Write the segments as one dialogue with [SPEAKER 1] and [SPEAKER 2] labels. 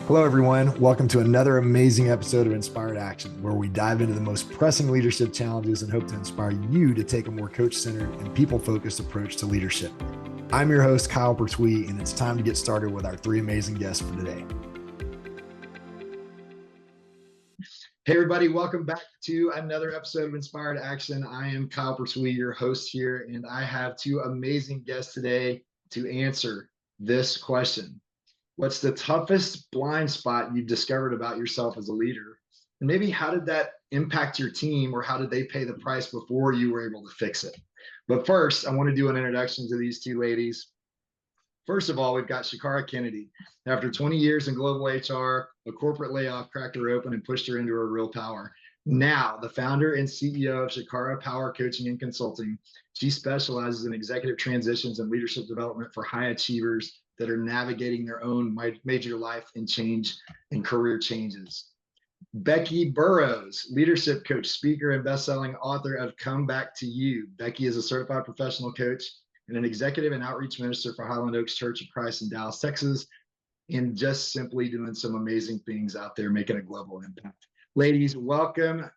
[SPEAKER 1] Hello, everyone. Welcome to another amazing episode of Inspired Action, where we dive into the most pressing leadership challenges and hope to inspire you to take a more coach-centered and people-focused approach to leadership. I'm your host, Kyle Pertuis, and it's time to get started with our three amazing guests for today. Hey, everybody. Welcome back to another episode of Inspired Action. I am Kyle Pertuis, your host here, and I have two amazing guests today to answer this question. What's the toughest blind spot you've discovered about yourself as a leader? And maybe how did that impact your team, or how did they pay the price before you were able to fix it? But first, I want to do an introduction to these two ladies. First of all, we've got CHIKARA Kennedy. After 20 years in global HR, a corporate layoff cracked her open and pushed her into her real power. Now, the founder and CEO of CHIKARA Power Coaching and Consulting, she specializes in executive transitions and leadership development for high achievers that are navigating their own major life and change and career changes. Becky Burrowghs, leadership coach, speaker, and best-selling author of Come Back to You. Becky is a certified professional coach and an executive and outreach minister for Highland Church of Christ in Dallas, Texas, and just simply doing some amazing things out there, making a global impact. Ladies, welcome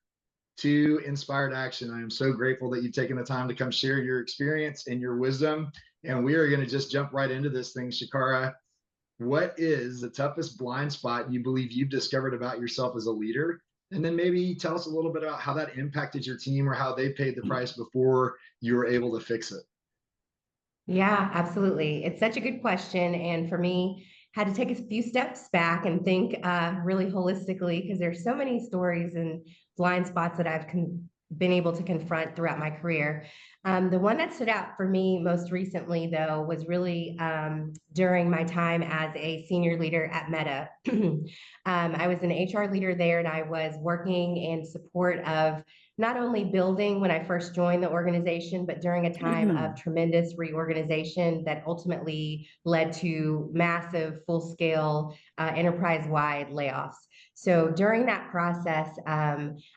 [SPEAKER 1] to Inspired Action. I am so grateful that you've taken the time to come share your experience and your wisdom. And we are going to just jump right into this thing. CHIKARA, what is the toughest blind spot you believe you've discovered about yourself as a leader? And then maybe tell us a little bit about how that impacted your team or how they paid the price before you were able to fix it.
[SPEAKER 2] Yeah, absolutely. It's such a good question. And for me, had to take a few steps back and think really holistically, because there's so many stories and blind spots that I've been able to confront throughout my career. The one that stood out for me most recently, though, was really during my time as a senior leader at Meta. I was an HR leader there, and I was working in support of not only building when I first joined the organization, but during a time of tremendous reorganization that ultimately led to massive, full-scale, enterprise-wide layoffs. So during that process,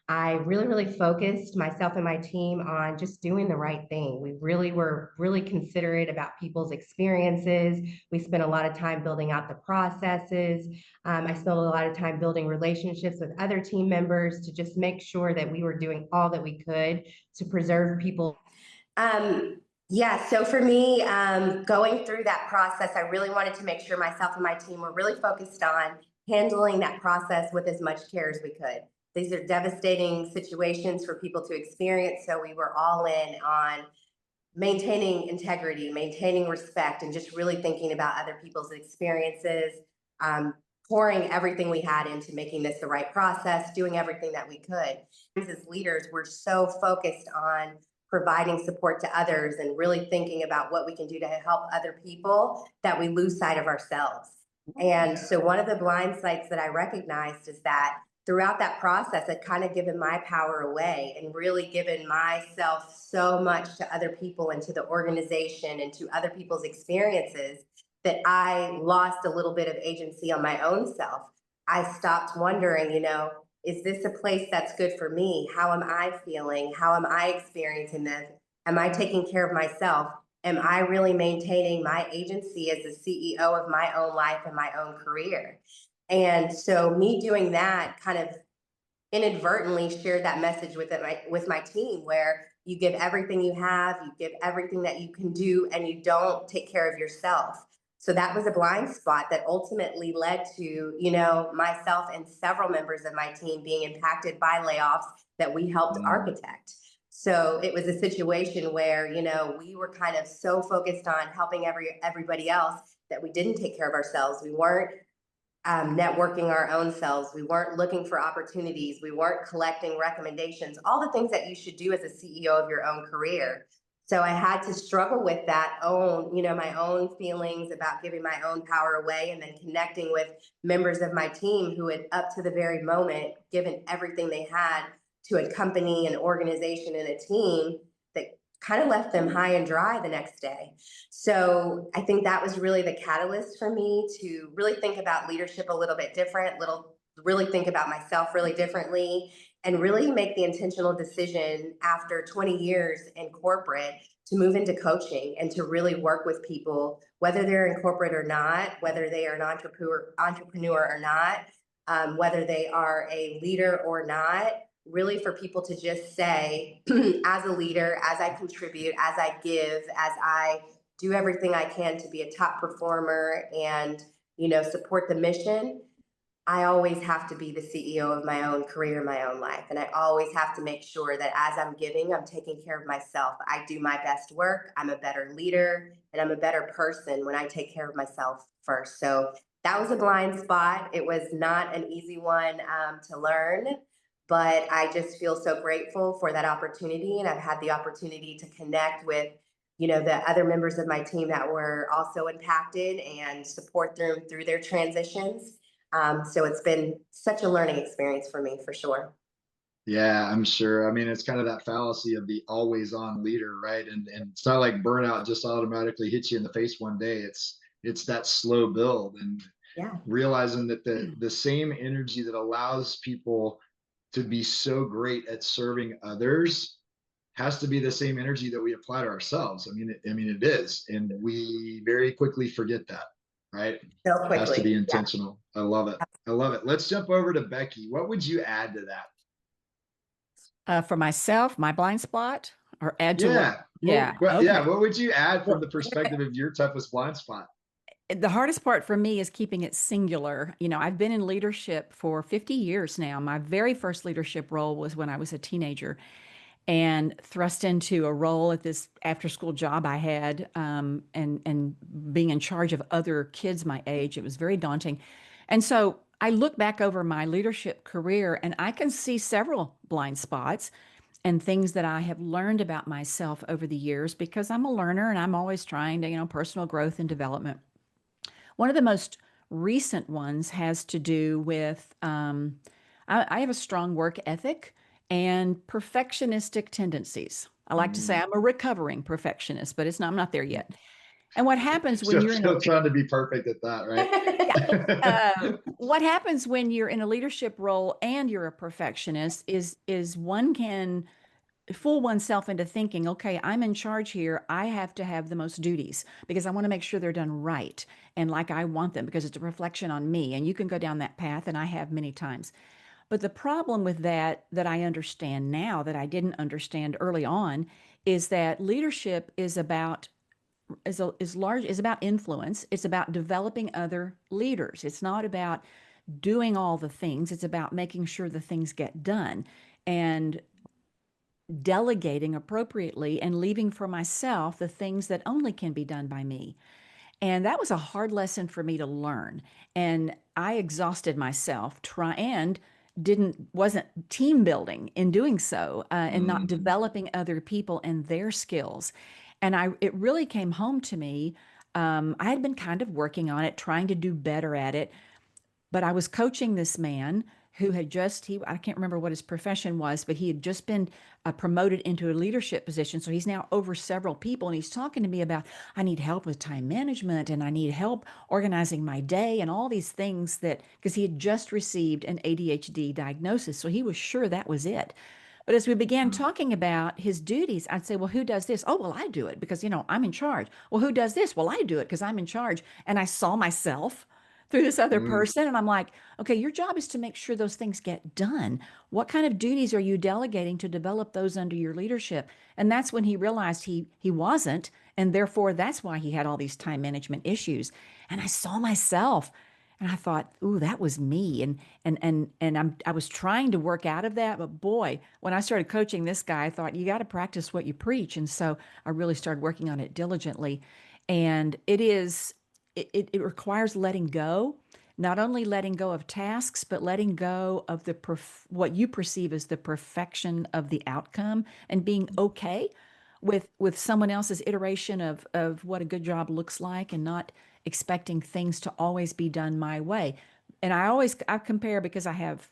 [SPEAKER 2] I really focused myself and my team on just doing the right thing. We really were really considerate about people's experiences. We spent a lot of time building out the processes. I spent a lot of time building relationships with other team members to just make sure that we were doing all that we could to preserve people. Yeah, so for me, going through that process, I really wanted to make sure myself and my team were really focused on handling that process with as much care as we could. These are devastating situations for people to experience, so we were all in on maintaining integrity, maintaining respect, and just really thinking about other people's experiences, pouring everything we had into making this the right process, doing everything that we could. As leaders, we're so focused on providing support to others and really thinking about what we can do to help other people that we lose sight of ourselves. And so one of the blind sites that I recognized is that throughout that process, I'd kind of given my power away and really given myself so much to other people and to the organization and to other people's experiences that I lost a little bit of agency on my own self. I stopped wondering, is this a place that's good for me? How am I feeling? How am I experiencing this? Am I taking care of myself? Am I really maintaining my agency as the CEO of my own life and my own career? And so me doing that kind of inadvertently shared that message with my team, where you give everything you have, you give everything that you can do, and you don't take care of yourself. So that was a blind spot that ultimately led to, myself and several members of my team being impacted by layoffs that we helped architect. So it was a situation where, we were kind of so focused on helping everybody else that we didn't take care of ourselves. We weren't networking our own selves. We weren't looking for opportunities. We weren't collecting recommendations, all the things that you should do as a CEO of your own career. So I had to struggle with that my own feelings about giving my own power away, and then connecting with members of my team who had, up to the very moment, given everything they had to a company, an organization, and a team that kind of left them high and dry the next day. So I think that was really the catalyst for me to really think about leadership a little bit different, really think about myself really differently and really make the intentional decision after 20 years in corporate to move into coaching and to really work with people, whether they're in corporate or not, whether they are an entrepreneur or not, whether they are a leader or not, really for people to just say, as a leader, as I contribute, as I give, as I do everything I can to be a top performer and, support the mission, I always have to be the CEO of my own career, my own life. And I always have to make sure that as I'm giving, I'm taking care of myself. I do my best work. I'm a better leader and I'm a better person when I take care of myself first. So that was a blind spot. It was not an easy one to learn, but I just feel so grateful for that opportunity. And I've had the opportunity to connect with the other members of my team that were also impacted and support them through their transitions. So it's been such a learning experience for me, for sure.
[SPEAKER 1] Yeah, I'm sure. I mean, it's kind of that fallacy of the always on leader, right? And it's not like burnout just automatically hits you in the face one day. It's that slow build and
[SPEAKER 2] Yeah.
[SPEAKER 1] realizing that the same energy that allows people to be so great at serving others has to be the same energy that we apply to ourselves. I mean, it is, and we very quickly forget that, right?
[SPEAKER 2] So
[SPEAKER 1] Has to be
[SPEAKER 2] quickly. Yeah.
[SPEAKER 1] intentional. I love it. I love it. Let's jump over to Becky. What would you add to that?
[SPEAKER 3] For myself, my blind spot, or add to what?
[SPEAKER 1] Yeah.
[SPEAKER 3] Yeah.
[SPEAKER 1] Yeah.
[SPEAKER 3] Okay.
[SPEAKER 1] What would you add from
[SPEAKER 3] Well,
[SPEAKER 1] the perspective of your toughest blind spot?
[SPEAKER 3] the hardest part for me is keeping it singular. I've been in leadership for 50 years now. My very first leadership role was when I was a teenager and thrust into a role at this after school job I had, and being in charge of other kids my age. It was very daunting. And so I look back over my leadership career and I can see several blind spots and things that I have learned about myself over the years because I'm a learner and I'm always trying to, personal growth and development. One of the most recent ones has to do with I have a strong work ethic and perfectionistic tendencies. I like to say
[SPEAKER 1] Mm.
[SPEAKER 3] I'm a recovering perfectionist, but I'm not there yet. And what happens when you're in a
[SPEAKER 1] Still trying to be perfect at that, right?
[SPEAKER 3] what happens when you're in a leadership role and you're a perfectionist is one can fool oneself into thinking, okay, I'm in charge here. I have to have the most duties because I want to make sure they're done right and like I want them because it's a reflection on me. And you can go down that path, and I have many times. But the problem with that I understand now that I didn't understand early on is that leadership is about influence. It's about developing other leaders. It's not about doing all the things. It's about making sure the things get done. And delegating appropriately and leaving for myself the things that only can be done by me. And that was a hard lesson for me to learn. And I exhausted myself try and didn't wasn't team building in doing so, and not
[SPEAKER 1] Mm.
[SPEAKER 3] developing other people and their skills. And it really came home to me. I had been kind of working on it, trying to do better at it, but I was coaching this man who had I can't remember what his profession was, but he had just been promoted into a leadership position. So he's now over several people. And he's talking to me about, I need help with time management and I need help organizing my day and all these things because he had just received an ADHD diagnosis. So he was sure that was it. But as we began talking about his duties, I'd say, well, who does this? Oh, well, I do it because, I'm in charge. Well, who does this? Well, I do it because I'm in charge. And I saw myself through this other
[SPEAKER 1] Mm.
[SPEAKER 3] person. And I'm like, okay, your job is to make sure those things get done. What kind of duties are you delegating to develop those under your leadership? And that's when he realized he wasn't. And therefore, that's why he had all these time management issues. And I saw myself. And I thought, ooh, that was me. I was trying to work out of that. But boy, when I started coaching this guy, I thought, you got to practice what you preach. And so I really started working on it diligently. And it requires letting go, not only letting go of tasks, but letting go of what you perceive as the perfection of the outcome and being okay with someone else's iteration of what a good job looks like and not expecting things to always be done my way. And I compare because I have,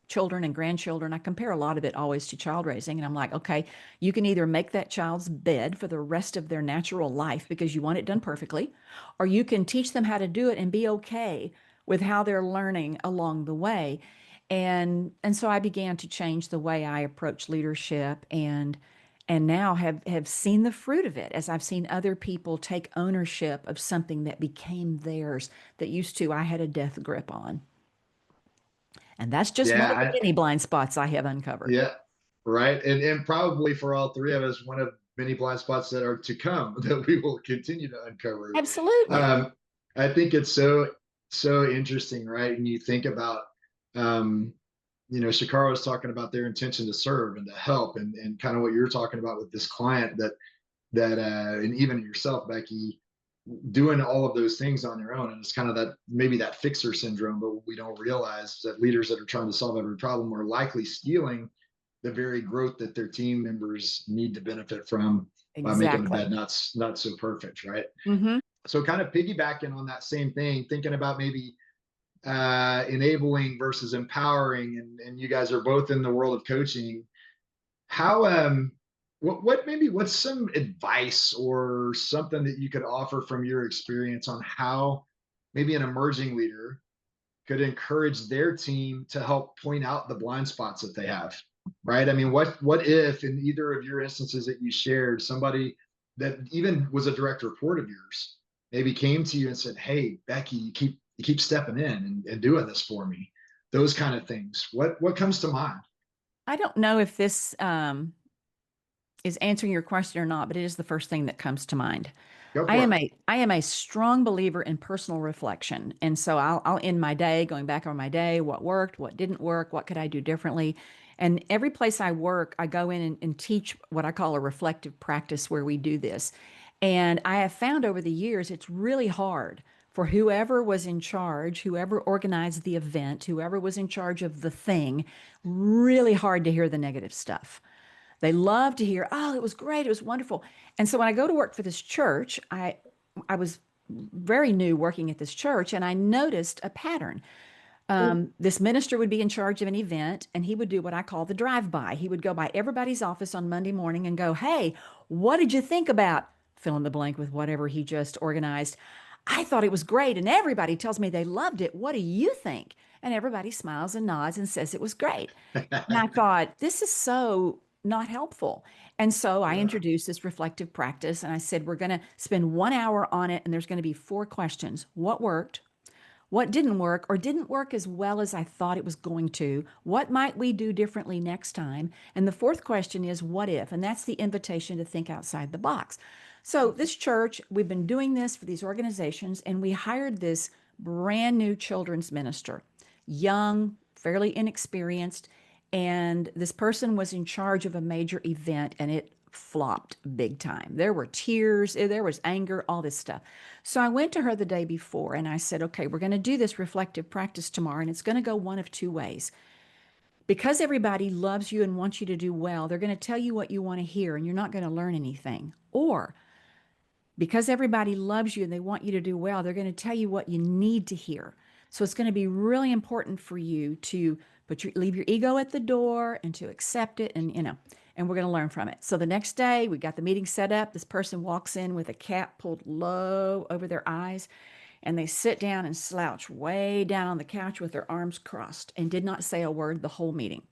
[SPEAKER 3] children and grandchildren. I compare a lot of it always to child raising. And I'm like, okay, you can either make that child's bed for the rest of their natural life because you want it done perfectly, or you can teach them how to do it and be okay with how they're learning along the way. And so I began to change the way I approach leadership, and now have seen the fruit of it as I've seen other people take ownership of something that became theirs that used to I had a death grip on. And that's just one of the
[SPEAKER 1] Yeah,
[SPEAKER 3] many blind spots I have uncovered.
[SPEAKER 1] yeah, right. And probably for all three of us, one of many blind spots that are to come that we will continue to uncover.
[SPEAKER 3] Absolutely.
[SPEAKER 1] Um, I think it's so interesting, right? And you think about, um, Shikara was talking about their intention to serve and to help, and kind of what you're talking about with this client and even yourself, Becky, doing all of those things on their own. And it's kind of that maybe that fixer syndrome, but what we don't realize that leaders that are trying to solve every problem are likely stealing the very growth that their team members need to benefit from by making the bed
[SPEAKER 3] Exactly.
[SPEAKER 1] not so perfect, right?
[SPEAKER 3] Hmm.
[SPEAKER 1] So kind of piggybacking on that same thing, thinking about maybe enabling versus empowering, and you guys are both in the world of coaching. How what maybe what's some advice or something that you could offer from your experience on how maybe an emerging leader could encourage their team to help point out the blind spots that they have, right? I mean, what if in either of your instances that you shared, somebody that even was a direct report of yours maybe came to you and said, "Hey, Becky, you keep stepping in and doing this for me," those kind of things. What comes to mind?
[SPEAKER 3] I don't know if this is answering your question or not, but it is the first thing that comes to mind.
[SPEAKER 1] Go
[SPEAKER 3] I
[SPEAKER 1] for
[SPEAKER 3] am
[SPEAKER 1] it.
[SPEAKER 3] a strong believer in personal reflection. And so I'll end my day going back on my day, what worked, what didn't work, what could I do differently. And every place I work, I go in and teach what I call a reflective practice where we do this. And I have found over the years it's really hard for whoever was in charge, whoever organized the event, whoever was in charge of the thing, really hard to hear the negative stuff. They love to hear, "Oh, it was great, it was wonderful." And so when I go to work for this church, I was very new working at this church, and I noticed a pattern. This minister would be in charge of an event, and he would do what I call the drive-by. He would go by everybody's office on Monday morning and go, "Hey, what did you think about fill in the blank with whatever he just organized? I thought it was great, and everybody tells me they loved it. What do you think?" And everybody smiles and nods and says it was great. And I thought, this is so not helpful. And so I
[SPEAKER 1] Yeah.
[SPEAKER 3] introduced this reflective practice, and I said, we're going to spend 1 hour on it, and there's going to be 4 questions. What worked? What didn't work or didn't work as well as I thought it was going to? What might we do differently next time? And the fourth question is, what if? And that's the invitation to think outside the box. So, this church, we've been doing this for these organizations, and we hired this brand new children's minister, young, fairly inexperienced. And this person was in charge of a major event, and it flopped big time. There were tears, there was anger, all this stuff. So I went to her the day before and I said, "Okay, we're going to do this reflective practice tomorrow, and it's going to go one of two ways. Because everybody loves you and wants you to do well, they're going to tell you what you want to hear, and you're not going to learn anything. Or because everybody loves you and they want you to do well, they're going to tell you what you need to hear. So it's going to be really important for you to leave your ego at the door and to accept it, and we're going to learn from it." So the next day, we got the meeting set up. This person walks in with a cap pulled low over their eyes, and they sit down and slouch way down on the couch with their arms crossed and did not say a word the whole meeting.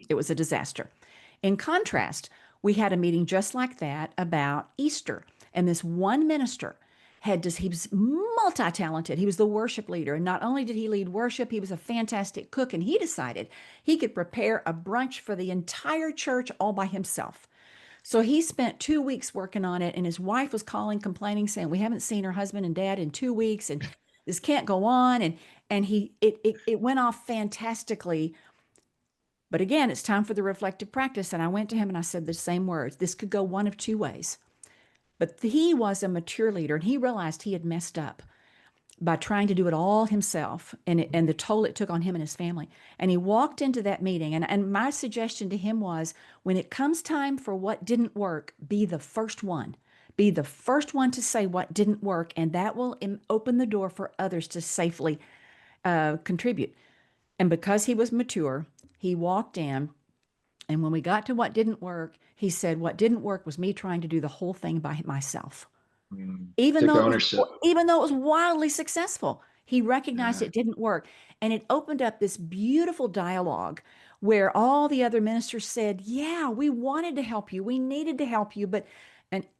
[SPEAKER 3] It was a disaster. In contrast, we had a meeting just like that about Easter. And this one minister he was multi-talented. He was the worship leader. And not only did he lead worship, he was a fantastic cook. And he decided he could prepare a brunch for the entire church all by himself. So he spent 2 weeks working on it. And his wife was calling, complaining, saying, "We haven't seen her husband and dad in 2 weeks. And this can't go on." And it went off fantastically. But again, it's time for the reflective practice. And I went to him and I said the same words. This could go one of two ways. But he was a mature leader, and he realized he had messed up by trying to do it all himself, and the toll it took on him and his family. And he walked into that meeting. And my suggestion to him was, when it comes time for what didn't work, be the first one. Be the first one to say what didn't work, and that will open the door for others to safely contribute. And because he was mature, he walked in, and when we got to what didn't work, he said, "What didn't work was me trying to do the whole thing by myself."
[SPEAKER 1] Mm.
[SPEAKER 3] Even
[SPEAKER 1] Took
[SPEAKER 3] though
[SPEAKER 1] ownership.
[SPEAKER 3] it was wildly successful. He recognized
[SPEAKER 1] Yeah.
[SPEAKER 3] it didn't work. And it opened up this beautiful dialogue where all the other ministers said, yeah, we wanted to help you. We needed to help you.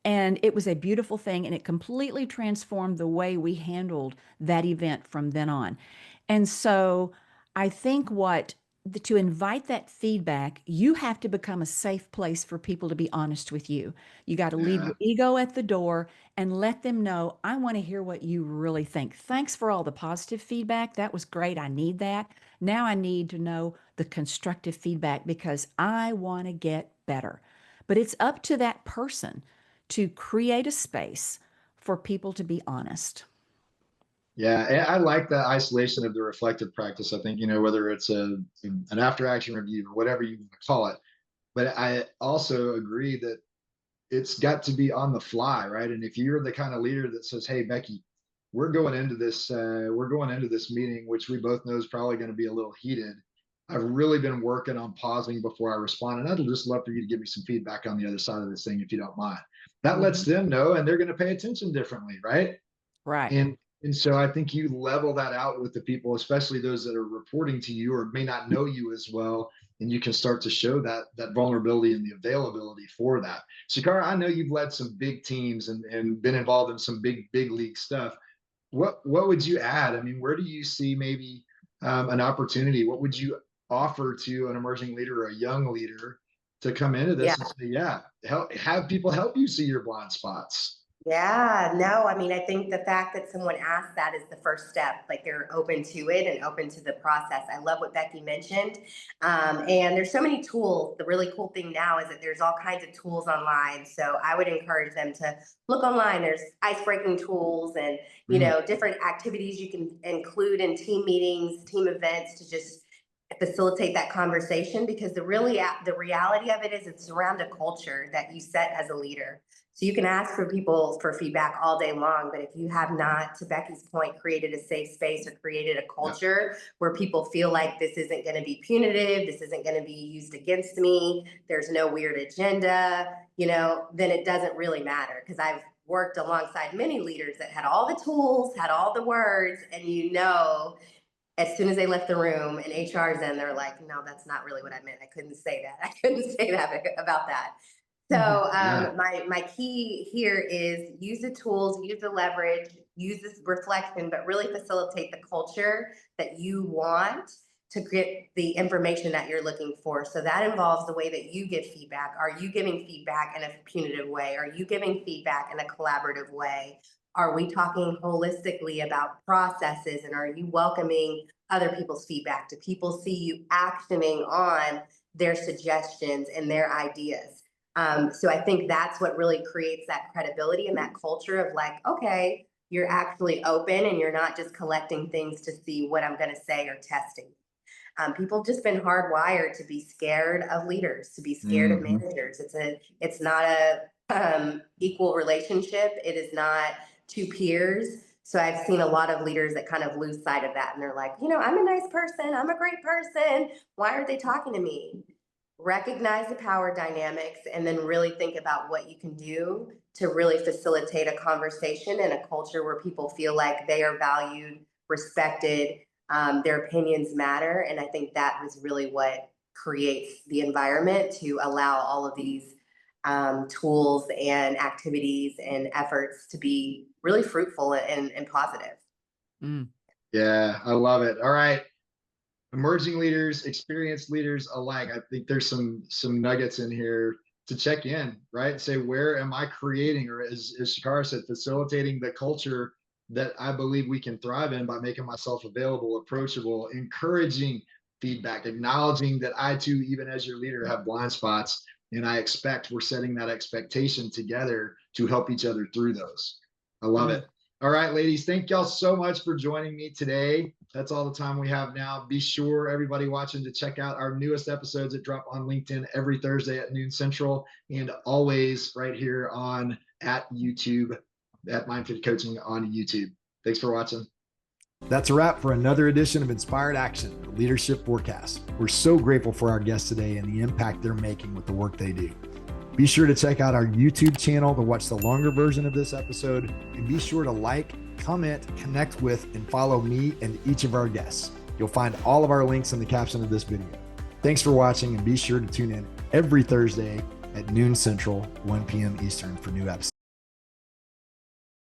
[SPEAKER 3] And it was a beautiful thing. And it completely transformed the way we handled that event from then on. And so I think to invite that feedback, you have to become a safe place for people to be honest with you. You got to leave
[SPEAKER 1] Yeah.
[SPEAKER 3] your ego at the door and let them know, I want to hear what you really think. Thanks for all the positive feedback. That was great. I need that. Now I need to know the constructive feedback because I want to get better. But it's up to that person to create a space for people to be honest.
[SPEAKER 1] Yeah, and I like the isolation of the reflective practice. I think, whether it's an after action review or whatever you want to call it. But I also agree that it's got to be on the fly, right? And if you're the kind of leader that says, "Hey, Becky, we're going into this meeting, which we both know is probably going to be a little heated. I've really been working on pausing before I respond, and I'd just love for you to give me some feedback on the other side of this thing, if you don't mind." That lets them know, and they're going to pay attention differently, right?
[SPEAKER 3] Right.
[SPEAKER 1] And so I think you level that out with the people, especially those that are reporting to you or may not know you as well, and you can start to show that vulnerability and the availability for that. Chikara, I know you've led some big teams and been involved in some big league stuff. What would you add? I mean, where do you see maybe an opportunity? What would you offer to an emerging leader or a young leader to come into
[SPEAKER 2] Yeah.
[SPEAKER 1] this and say, yeah, have people help you see your blind spots?
[SPEAKER 2] Yeah, no, I mean, I think the fact that someone asked that is the first step. Like they're open to it and open to the process. I love what Becky mentioned. And there's so many tools. The really cool thing now is that there's all kinds of tools online. So I would encourage them to look online. There's ice breaking tools and, different activities you can include in team meetings, team events to just facilitate that conversation, because the reality of it is it's around a culture that you set as a leader. So you can ask for people for feedback all day long, but if you have not, to Becky's point, created a safe space or created a culture where people feel like this isn't going to be punitive, this isn't going to be used against me, there's no weird agenda, then it doesn't really matter. Because I've worked alongside many leaders that had all the tools, had all the words, and as soon as they left the room and HR's in, they're like, no, that's not really what I meant. I couldn't say that. I couldn't say that about that. So my key here is use the tools, use the leverage, use this reflection, but really facilitate the culture that you want to get the information that you're looking for. So that involves the way that you give feedback. Are you giving feedback in a punitive way? Are you giving feedback in a collaborative way? Are we talking holistically about processes, and are you welcoming other people's feedback? Do people see you actioning on their suggestions and their ideas? So I think that's what really creates that credibility and that culture of like, okay, you're actually open and you're not just collecting things to see what I'm going to say or testing. People have just been hardwired to be scared of leaders, to be scared of managers. It's not a equal relationship. It is not two peers. So I've seen a lot of leaders that kind of lose sight of that. And they're like, I'm a nice person. I'm a great person. Why aren't they talking to me? Recognize the power dynamics and then really think about what you can do to really facilitate a conversation and a culture where people feel like they are valued, respected, their opinions matter. And I think that was really what creates the environment to allow all of these tools and activities and efforts to be really fruitful and positive.
[SPEAKER 1] Yeah, I love it. All right. Emerging leaders, experienced leaders alike. I think there's some nuggets in here to check in, right? Say, where am I creating, or as Chikara said, facilitating the culture that I believe we can thrive in by making myself available, approachable, encouraging feedback, acknowledging that I too, even as your leader, have blind spots. And I expect we're setting that expectation together to help each other through those. I love it. All right, ladies, thank y'all so much for joining me today. That's all the time we have now. Be sure, everybody watching, to check out our newest episodes that drop on LinkedIn every Thursday at noon Central, and always right here at YouTube, at MindFit Coaching on YouTube. Thanks for watching. That's a wrap for another edition of Inspired Action, the Leadership Forecast. We're so grateful for our guests today and the impact they're making with the work they do. Be sure to check out our YouTube channel to watch the longer version of this episode, and be sure to like, comment, connect with, and follow me and each of our guests. You'll find all of our links in the caption of this video. Thanks for watching, and be sure to tune in every Thursday at noon Central, 1 p.m. Eastern for new episodes.